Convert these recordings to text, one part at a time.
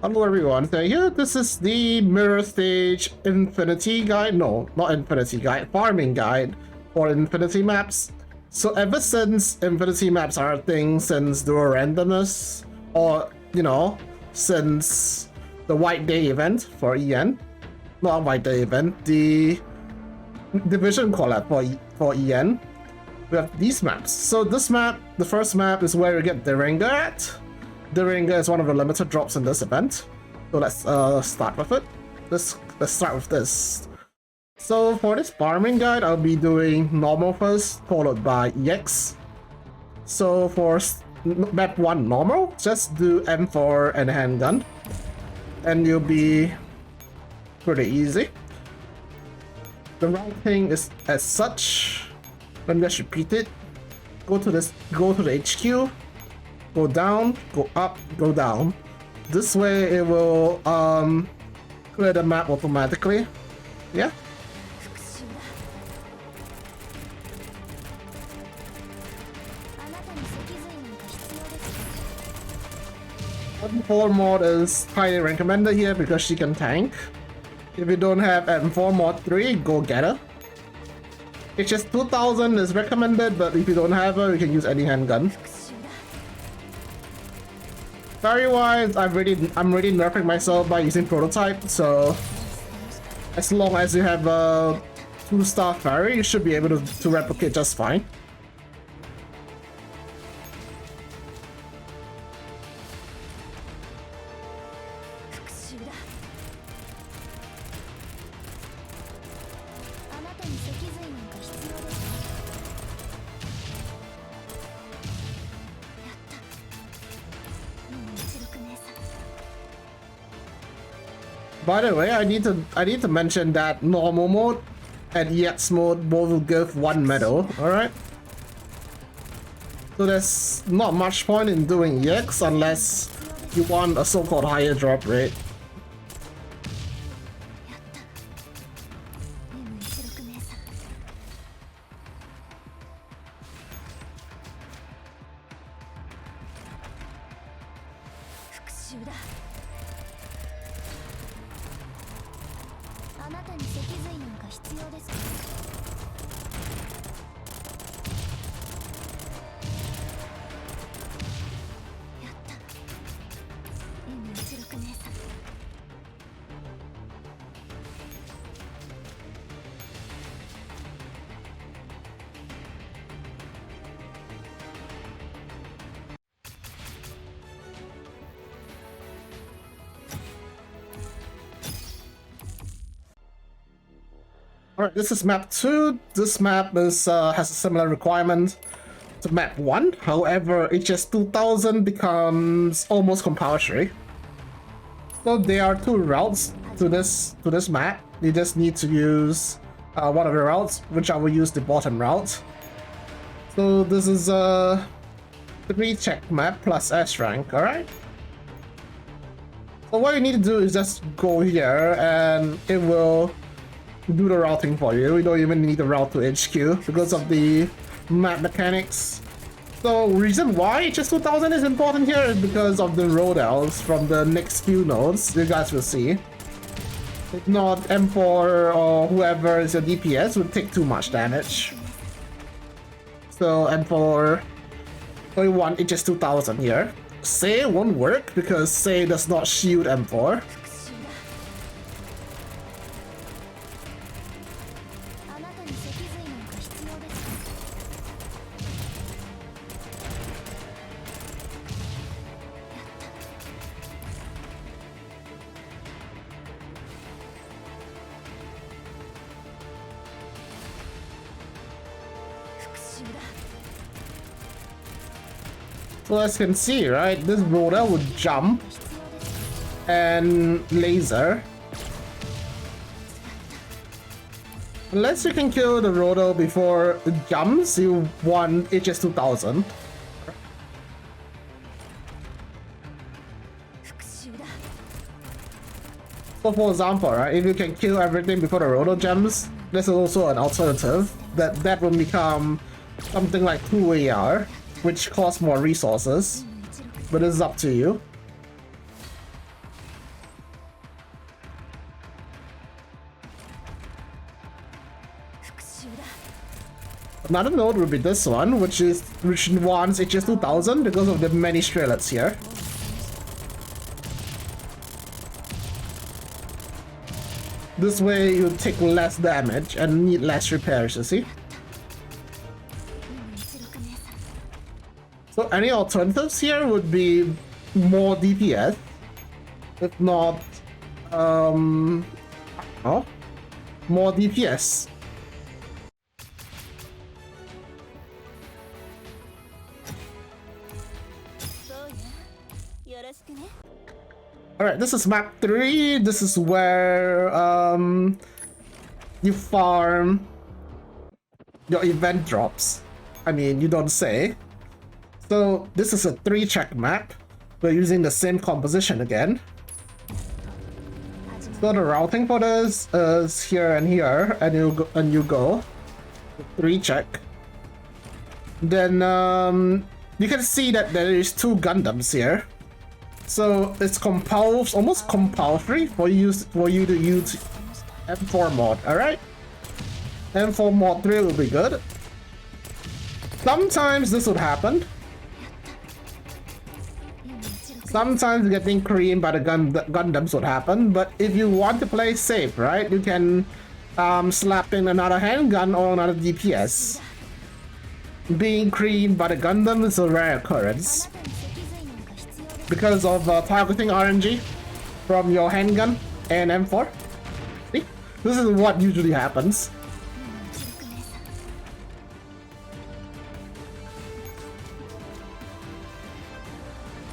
Hello everyone, so here this is the mirror stage infinity guide, no, not infinity guide, farming guide for infinity maps. So ever since infinity maps are a thing, since the randomness, or you know, since the White Day event for EN, not White Day event, the division collab for EN, we have these maps. So this map, the first map is where you get the Ringer at. The Ringer is one of the limited drops in this event. So let's start with it. Let's start with this. So for this farming guide, I'll be doing normal first, followed by EX. So for map 1 normal, just do M4 and handgun. And you'll be pretty easy. The routing is as such. Let me just repeat it. Go to the HQ. Go down, go up, go down. This way it will clear the map automatically. Yeah. M4 mod is highly recommended here because she can tank. If you don't have M4 mod 3, go get her. HS 2000 is recommended, but if you don't have her, you can use any handgun. Parry wise, I'm really nerfing myself by using prototype, so as long as you have a 2-star parry, you should be able to replicate just fine. By the way, I need to mention that normal mode and EX mode both will give 1 medal, alright? So there's not much point in doing EX unless you want a so-called higher drop rate. Alright, this is map 2. This map is has a similar requirement to map 1. However, HS 2000 becomes almost compulsory. So there are 2 routes to this map. You just need to use one of the routes, which I will use the bottom route. So this is a 3-check map plus S rank, alright? So what you need to do is just go here and it will do the routing for you. You don't even need to route to HQ because of the map mechanics. So reason why HS 2000 is important here is because of the roadouts from the next few nodes. You guys will see. If not, M4 or whoever is your DPS would take too much damage. So M4, so you want HS 2000 here. Ceia won't work because Ceia does not shield M4. So as you can see, right, this rotor would jump and laser. Unless you can kill the rotor before it jumps, you want HS 2000. So for example, right, if you can kill everything before the rotor jumps, there's also an alternative that will become something like 2 AR, which costs more resources, but it's up to you. Another node would be this one, which wants HS2000 because of the many streamlets here. This way you take less damage and need less repairs, you see? So any alternatives here would be more DPS, if not, more DPS. Alright, this is map 3. This is where you farm your event drops. I mean, you don't say. So this is a 3-check map. We're using the same composition again. So the routing for this is here and here, and you go 3-check. Then you can see that there is 2 Gundams here. So it's almost compulsory for you to use M4 mod, alright? M4 mod 3 will be good. Sometimes this would happen. Sometimes getting creamed by the Gundams would happen, but if you want to play safe, right, you can slap in another handgun or another DPS. Being creamed by the Gundam is a rare occurrence because of targeting RNG from your handgun and M4. See? This is what usually happens.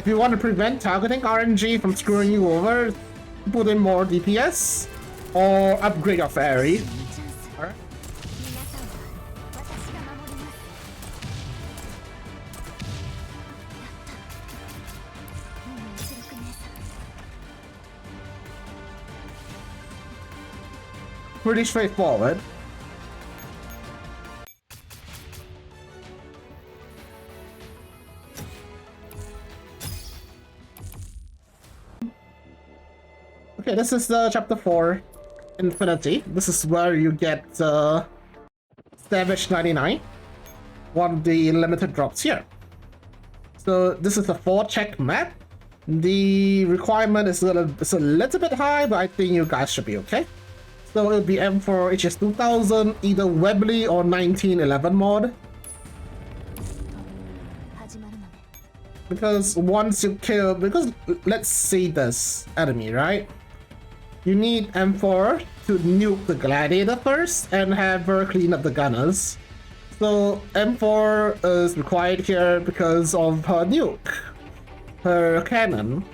If you want to prevent targeting RNG from screwing you over, put in more DPS or upgrade your ferry. Alright. Pretty straightforward. Okay, this is chapter 4, Infinity. This is where you get Savage 99, one of the limited drops here. So this is a 4-check map. The requirement is a little bit high, but I think you guys should be okay. So it'll be M4 HS2000, either Webley or 1911 mod. Because once you kill, let's see this enemy, right? You need M4 to nuke the Gladiator first and have her clean up the gunners. So M4 is required here because of her nuke, her cannon.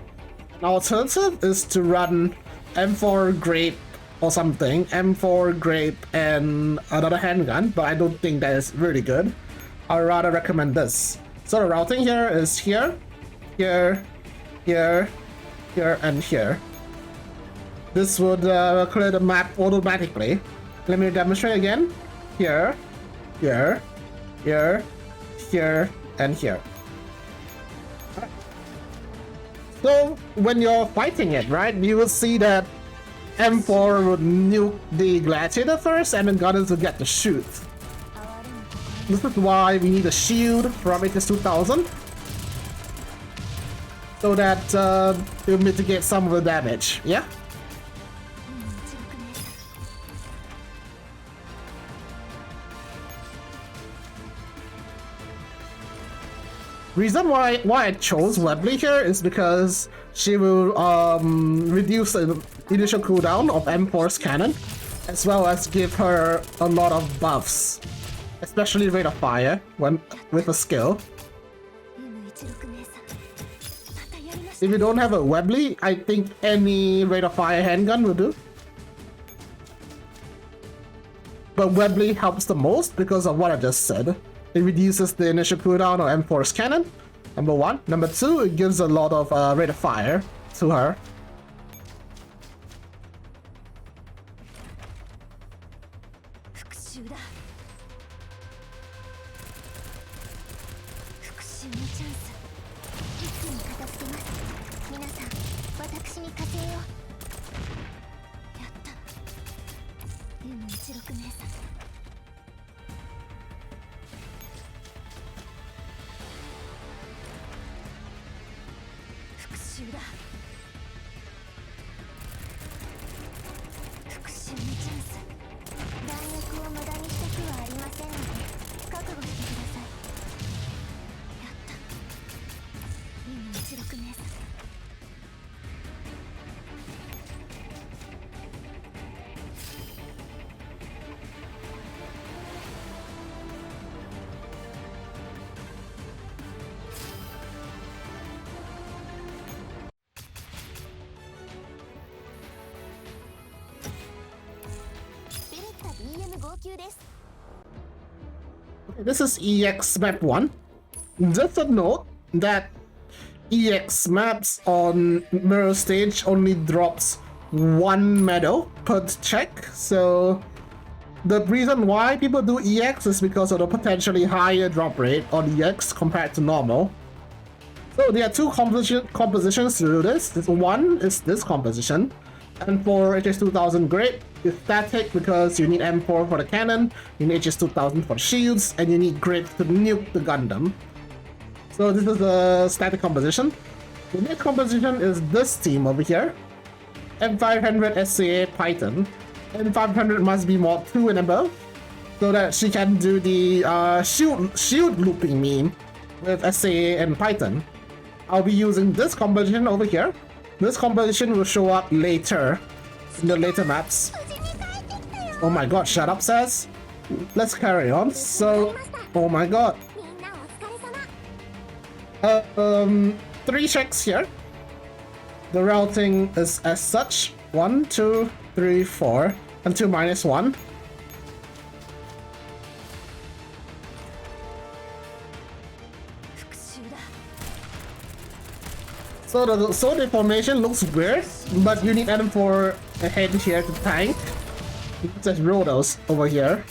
An alternative is to run M4 Grape or something, M4 Grape and another handgun, but I don't think that is really good. I'd rather recommend this. So the routing here is here, here, here, here, and here. This would clear the map automatically. Let me demonstrate again. Here, here, here, here, and here. So when you're fighting it, right, you will see that M4 would nuke the Gladiator first, and then Gunners will get to shoot. This is why we need a shield from HS2000, so that it will mitigate some of the damage, yeah? Reason why I chose Webley here is because she will reduce the initial cooldown of M4's cannon, as well as give her a lot of buffs, especially rate of fire when with a skill. If you don't have a Webley, I think any rate of fire handgun will do. But Webley helps the most because of what I just said. It reduces the initial cooldown of M4's cannon, number 1. Number 2, it gives a lot of rate of fire to her. This is EX map 1. Just a note that EX maps on mirror stage only drops 1 medal per check, so the reason why people do EX is because of the potentially higher drop rate on EX compared to normal. So there are 2 compositions to do this. One is this composition, and for HS2000 grade, it's static because you need M4 for the cannon, you need HS2000 for the shields, and you need grid to nuke the Gundam. So this is the static composition. The next composition is this team over here. M500 SCA Python. M500 must be mod 2 and above, so that she can do the shield looping meme with SCA and Python. I'll be using this composition over here. This composition will show up later in the later maps. Oh my god, shut up, Says. Let's carry on. So, oh my god. 3 checks here. The routing is as such. 1, 2, 3, 4, until -1. So the formation looks weird, but you need M4 ahead here to tank. Just roll those over here.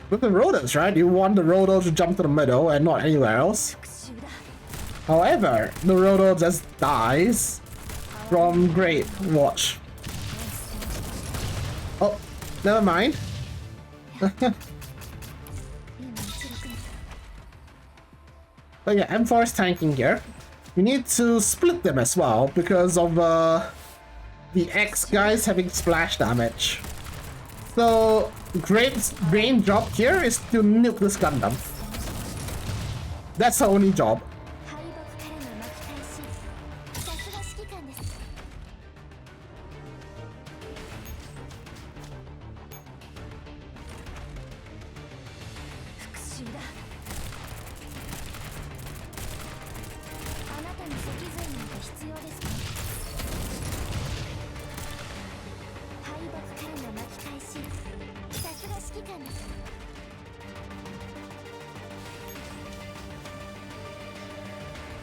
With the Rotos, right? You want the Roto to jump to the middle and not anywhere else. However, the Roto just dies from Great Watch. Oh, never mind. But yeah, M4 is tanking here. We need to split them as well because of the X guys having splash damage. So Grape's main job here is to nuke this Gundam. That's her only job.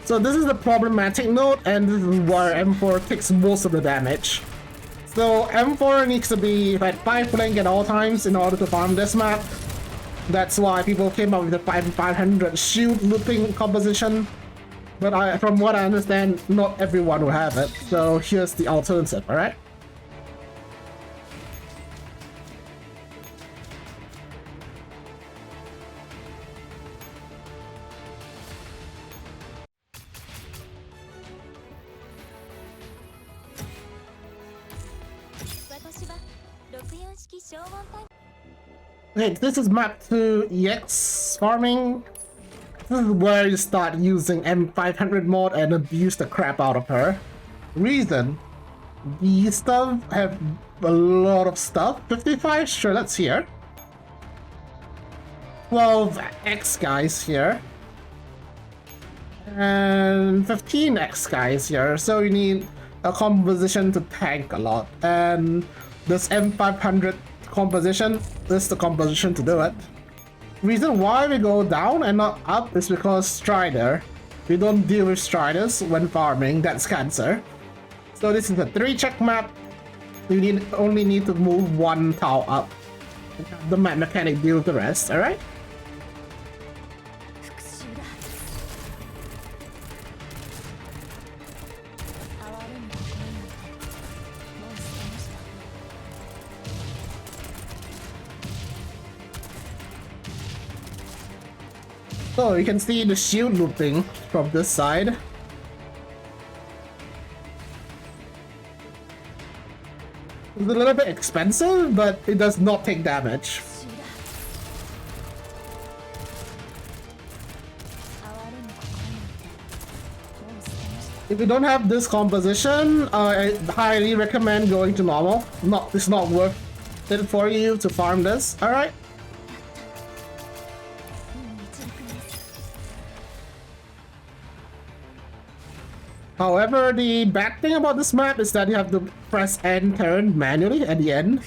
So this is the problematic node, and this is where M4 takes most of the damage. So M4 needs to be at 5 flank at all times in order to farm this map. That's why people came up with the 500 shield looping composition. But from what I understand, not everyone will have it. So here's the alternative, alright? Okay, this is map 2 EX farming. This is where you start using M500 mod and abuse the crap out of her. Reason, these stuff have a lot of stuff. 55 Strelets here. 12 X guys here. And 15 X guys here. So you need a composition to tank a lot. And this M500 composition is the composition to do it. Reason why we go down and not up is because Strider. We don't deal with Striders when farming, that's cancer. So this is a 3-check map. You only need to move 1 tile up. The map mechanic deal with the rest, alright? So you can see the shield looping from this side. It's a little bit expensive, but it does not take damage. If you don't have this composition, I highly recommend going to normal. It's not worth it for you to farm this, alright? However, the bad thing about this map is that you have to press end turn manually at the end.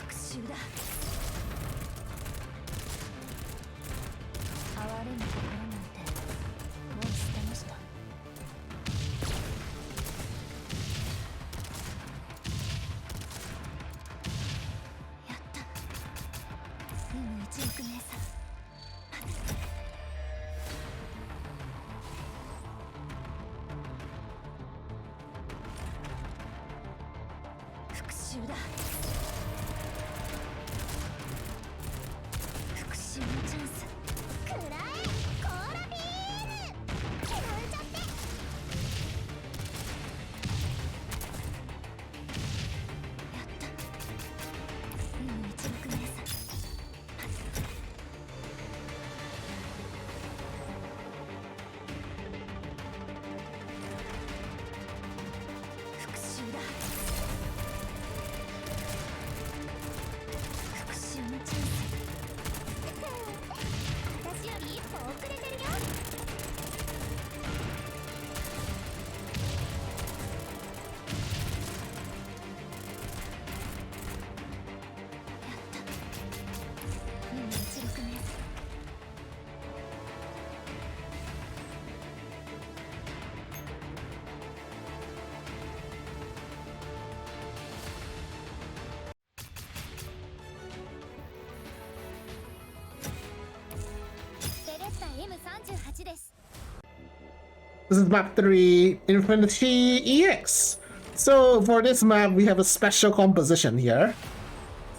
This is map 3, Infinity EX. So for this map, we have a special composition here.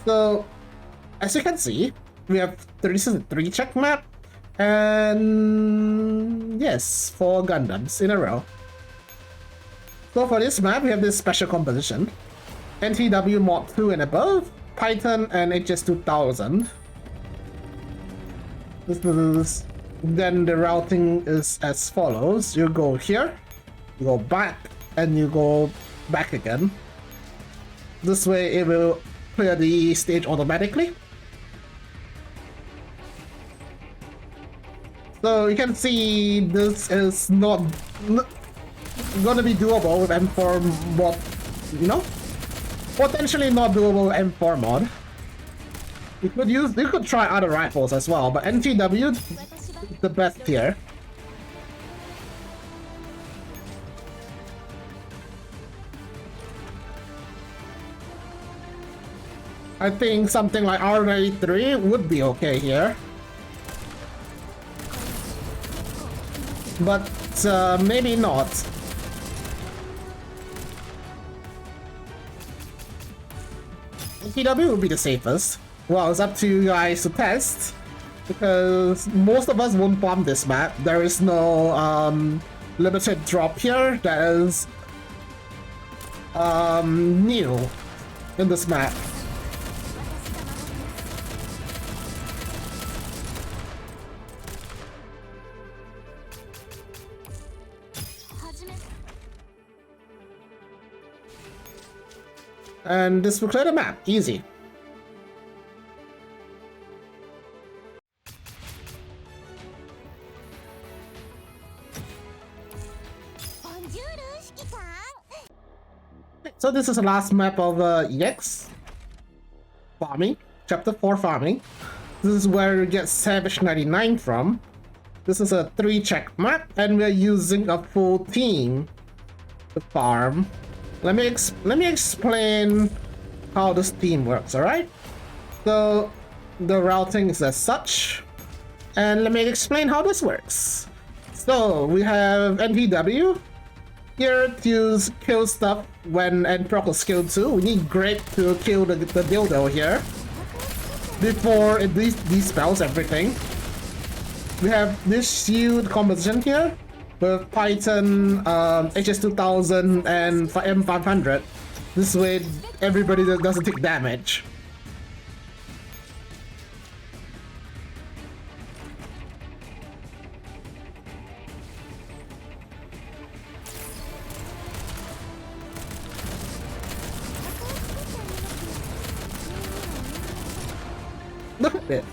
So as you can see, we have this is a 3-check map, and yes, 4 Gundams in a row. So for this map, we have this special composition: NTW Mod 2 and above, Python and HS2000. Then the routing is as follows: you go here, you go back, and you go back again. This way it will clear the stage automatically. So you can see this is not gonna be doable with M4 mod, you know? Potentially not doable with M4 mod. You could try other rifles as well, but NTW is the best here. I think something like R93 would be okay here. But maybe not. NTW would be the safest. Well, it's up to you guys to test, because most of us won't farm this map. There is no limited drop here that is new in this map. And this will clear the map, easy. So this is the last map of EX farming, chapter 4 farming. This is where you get Savage 99 from. This is a 3-check map, and we're using a full team to farm. Let me explain how this team works, alright? So the routing is as such, and let me explain how this works. So we have NTW here to kill stuff when Proc is killed too. We need Grape to kill the dildo here before it dispels everything. we have this huge composition here with Python, HS2000 and M500. This way everybody doesn't take damage. Look at it.